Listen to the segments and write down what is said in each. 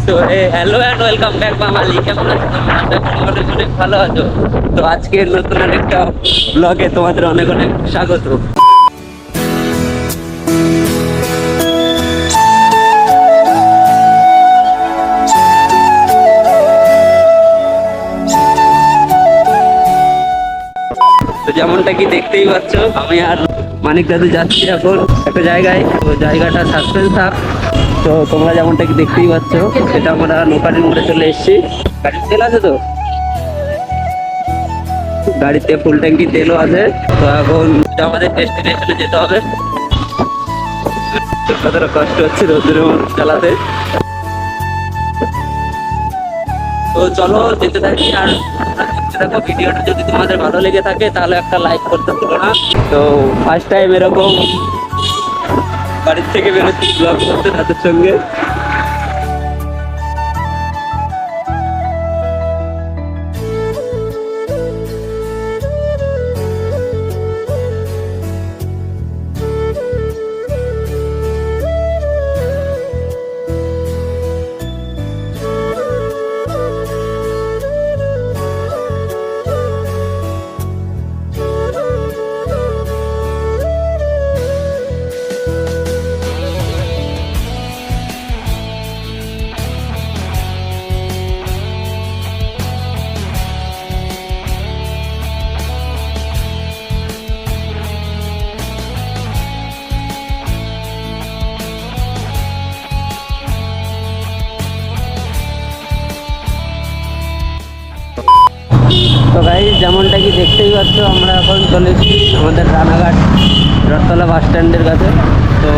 তো hello and welcome back বাঙালি, কেমন আছো তোমরা? আশা করি অনেক অনেক ভালো আছো। তো আজকের নতুন একটা ব্লগে তোমাদের অনেক অনেক স্বাগত। তো যেমনটা কি দেখতেই পাচ্ছ, আমি আর মানিক দাদু যাচ্ছি এখন একটা জায়গায়। তো জায়গাটা সাসপেন্স থাক। তো তোমরা যেমনটা কি দেখতেই পাচ্ছ, এটা আমরা নৌকাটির মোড়ে চলে এসেছি। গাড়ির তেল আছে তো, গাড়িতে ফুল ট্যাঙ্কি তেলও আছে। তো এখন আমাদের ডেস্টিনেশনে যেতে হবে। কতটা কষ্ট হচ্ছে রোদ্রের মধ্যে চালাতে। তো চলো যেতে থাকি। আর দেখো, ভিডিওটা যদি তোমাদের ভালো লেগে থাকে তাহলে একটা লাইক করতে ভুলো না। তো ফার্স্ট টাইম এরকম বাড়ির থেকে বেরোচ্ছি ব্লগ করতে তাদের সঙ্গে। তো গাইস, যেমনটা কি দেখতেই পাচ্ছ, আমরা এখন চলে এসেছি আমাদের রানাঘাট রথতলা বাস স্ট্যান্ডের কাছে। তো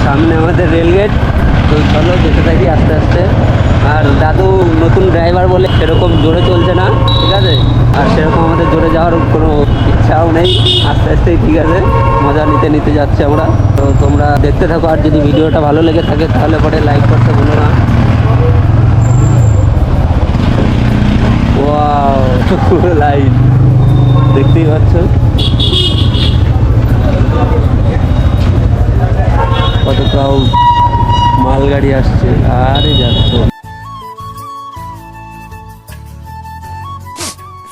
সামনে আমাদের রেলগেট। তো চলো যেতে থাকি আস্তে আস্তে। আর দাদু নতুন ড্রাইভার বলে সেরকম জোরে চলছে না, ঠিক আছে? আর সেরকম আমাদের জোরে যাওয়ার কোনো ইচ্ছাও নেই। আস্তে আস্তেই ঠিক আছে, মজা নিতে নিতে যাচ্ছে আমরা। তো তোমরা দেখতে থাকো। আর যদি ভিডিওটা ভালো লেগে থাকে তাহলে পরে লাইক করতে ভুলো না। ওয়াও, পুরো লাইন দেখতেই পাচ্ছ, কত ক্রাউড। মালগাড়ি আসছে আরে যাচ্ছে।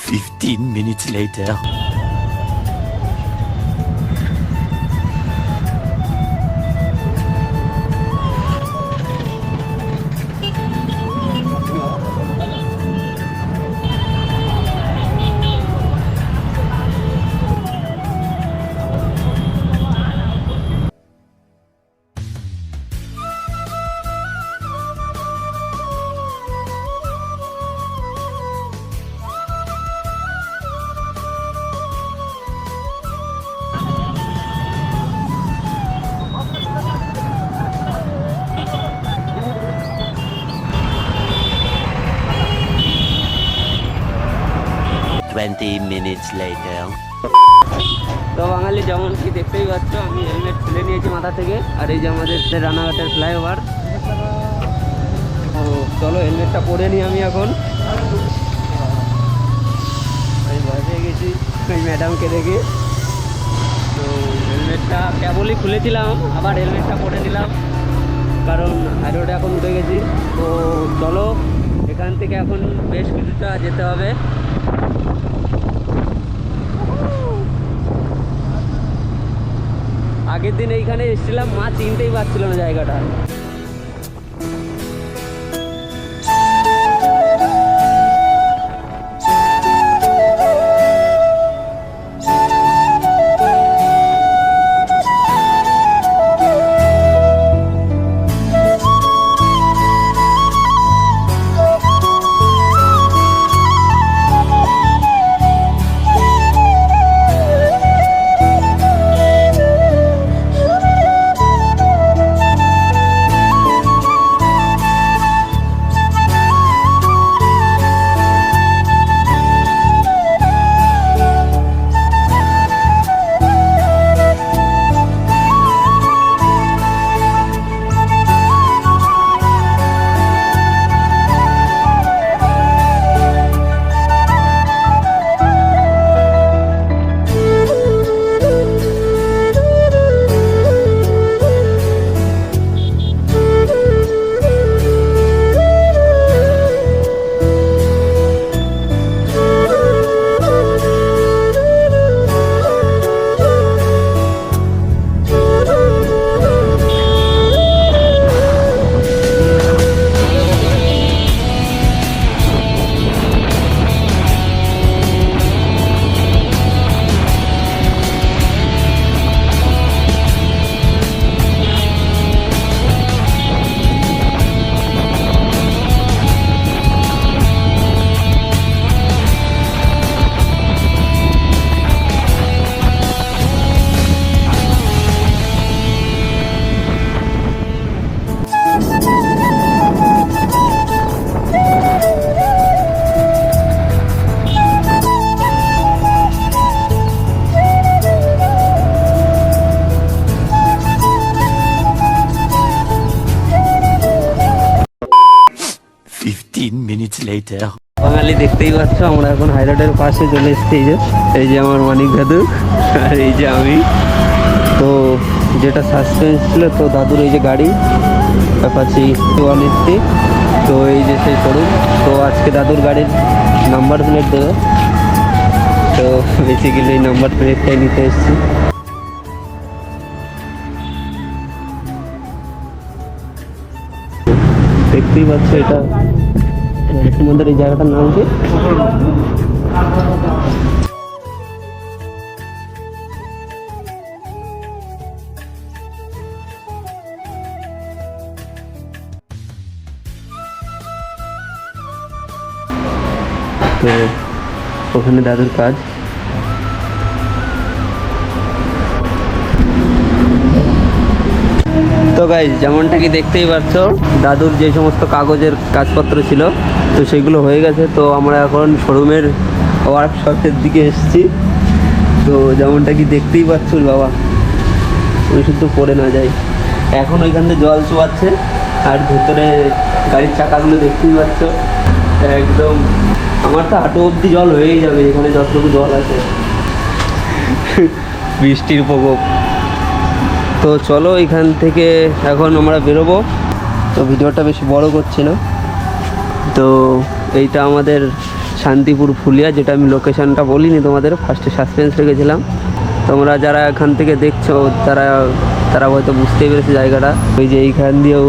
15 minutes later. Twenty minutes later. তো বাঙালি, যেমন কি দেখতেই পাচ্ছ, আমি হেলমেট খুলে নিয়েছি মাথা থেকে। আর এই যে আমাদের রানাঘাটের ফ্লাইওভার। তো চলো হেলমেটটা পরে নিই আমি এখন। আমি ভয় পেয়ে গেছি ওই ম্যাডামকে দেখে। তো হেলমেটটা কেবলই খুলেছিলাম, আবার হেলমেটটা পরে নিলাম, কারণ হাই রোডে এখন উঠে গেছি। তো চলো, এখান থেকে এখন বেশ কিছুটা যেতে হবে। আগের দিন এইখানে এসেছিলাম, মা চিনতেই পারছিল না জায়গাটা। 15 minutes later. বাঙালি দেখতেই পাচ্ছ আমরা এখন হাইরোডের পাশে চলে এসেছি। এই যে আমার মানিক দাদু আর এই যে আমি। তো যেটা সাসপেন্স ছিল তো দাদুর এই যে গাড়ি অ্যাপাচি 180, তো এই যে সেই শোরুম। তো আজকে দাদুর গাড়ির নাম্বার প্লেট দেবে, তো বেসিক্যালি এই নাম্বার প্লেটটাই নিতে এসেছি। দেখতেই পাচ্ছ এটা তোমাদের এই জায়গাটার নাম কি? তো ওখানে দাদুর কাজ। তো গাইজ যেমনটা কি দেখতেই পাচ্ছ দাদুর যে সমস্ত কাগজের কাজপত্র ছিল তো সেগুলো হয়ে গেছে। তো আমরা এখন শোরুমের ওয়ার্কশপের দিকে এসেছি। তো যেমনটা কি দেখতেই পাচ্ছ বাবা, ওই শুধু পড়ে না যায়। এখন ওইখান থেকে জল চুয়াচ্ছে আর ভেতরে গাড়ির চাকাগুলো দেখতেই পাচ্ছ একদম আমার তো হাঁটু অবধি জল হয়েই যাবে এখানে যতটুকু জল আছে বৃষ্টির প্রকোপ। তো চলো এখান থেকে এখন আমরা বেরোবো। তো ভিডিওটা বেশি বড় করছি না। তো এইটা আমাদের শান্তিপুর ফুলিয়া, যেটা আমি লোকেশানটা বলিনি তোমাদের, ফার্স্টে সাসপেন্স রেখেছিলাম। তোমরা যারা এখান থেকে দেখছো তারা হয়তো বুঝতেই পেরেছে জায়গাটা। ওই যে এইখান দিয়েও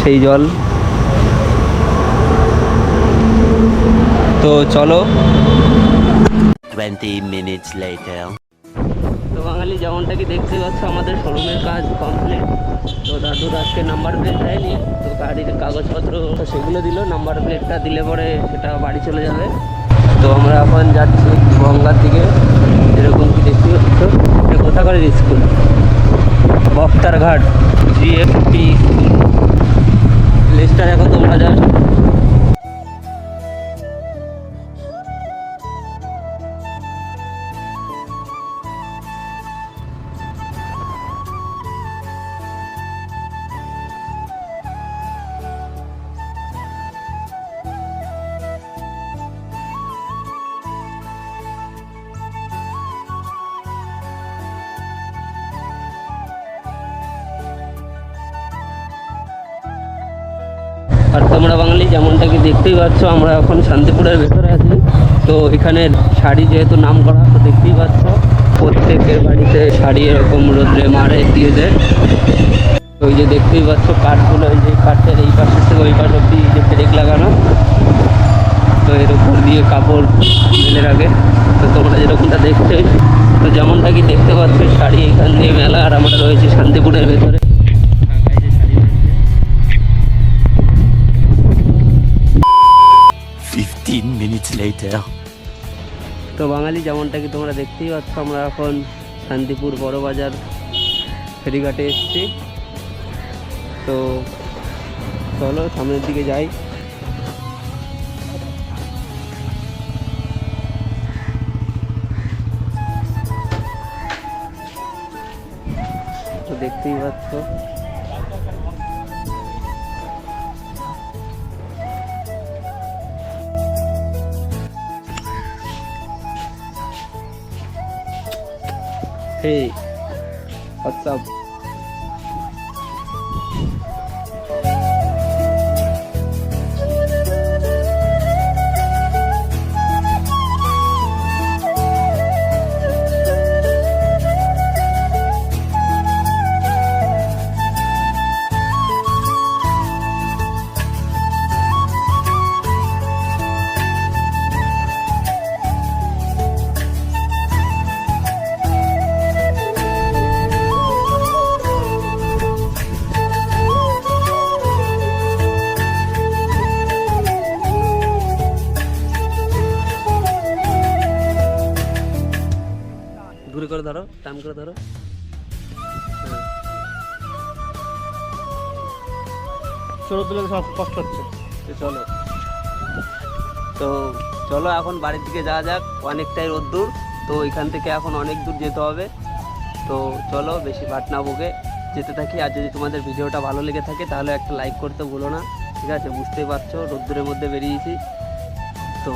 সেই জল। তো চলো 20 minutes later. তো বাঙালি যেমনটা কি দেখতে পাচ্ছ আমাদের শোরুমের কাজ কমপ্লিট। তো দাদুর আজকে নাম্বার প্লেট দেয়নি, তো গাড়ির কাগজপত্র সেগুলো দিল। নাম্বার প্লেটটা দিলে পরে সেটা বাড়ি চলে যাবে। তো আমরা এখন যাচ্ছি গঙ্গার দিকে। এরকম কি দেখতে পাচ্ছ এটা কোথাকার স্কুল? বক্তারঘাট GFP school. লিস্টটা দেখো তোমরা যা। আর তোমরা বাঙালি যেমনটা কি দেখতেই পাচ্ছ আমরা এখন শান্তিপুরের ভেতরে আছি। তো এখানের শাড়ি যেহেতু নাম করা, তো দেখতেই পাচ্ছ প্রত্যেকের বাড়িতে শাড়ি এরকম রোদ্রে মারে দিয়ে দেয়। তো ওই যে দেখতেই পাচ্ছ কাঠগুলো, ওই যে কাঠের এই পাশের থেকে ওই পাশ অব্দি যে পেরেক লাগানো, তো এর উপর দিয়ে কাপড় মেলে রাখে। তো তোমরা যেরকমটা দেখছো, তো যেমনটা কি দেখতে পাচ্ছ শাড়ি এখান দিয়ে মেলা। আর আমরা রয়েছি শান্তিপুরের ভেতরে। 15 minutes later. তো বাঙালি যেমনটা কি তোমরা দেখতেই পাচ্ছ আমরা এখন শান্তিপুর বড় বাজার ফেরিঘাটে এসেছি। তো চলো সামনের দিকে যাই। তো দেখতেই পাচ্ছ Hey, what's up? ঘুরে করে ধরো, টান করে ধরো। ছোট তুলে সব কষ্ট হচ্ছে। চলো তো চলো এখন বাড়ির দিকে যাওয়া যাক। অনেকটাই রোদ্দুর, তো এখান থেকে এখন অনেক দূর যেতে হবে। তো চলো বেশি ভাট না বকে যেতে থাকি। আর যদি তোমাদের ভিডিওটা ভালো লেগে থাকে তাহলে একটা লাইক করতে ভুলো না। ঠিক আছে, বুঝতেই পারছো রোদ্দুরের মধ্যে বেরিয়েছি। তো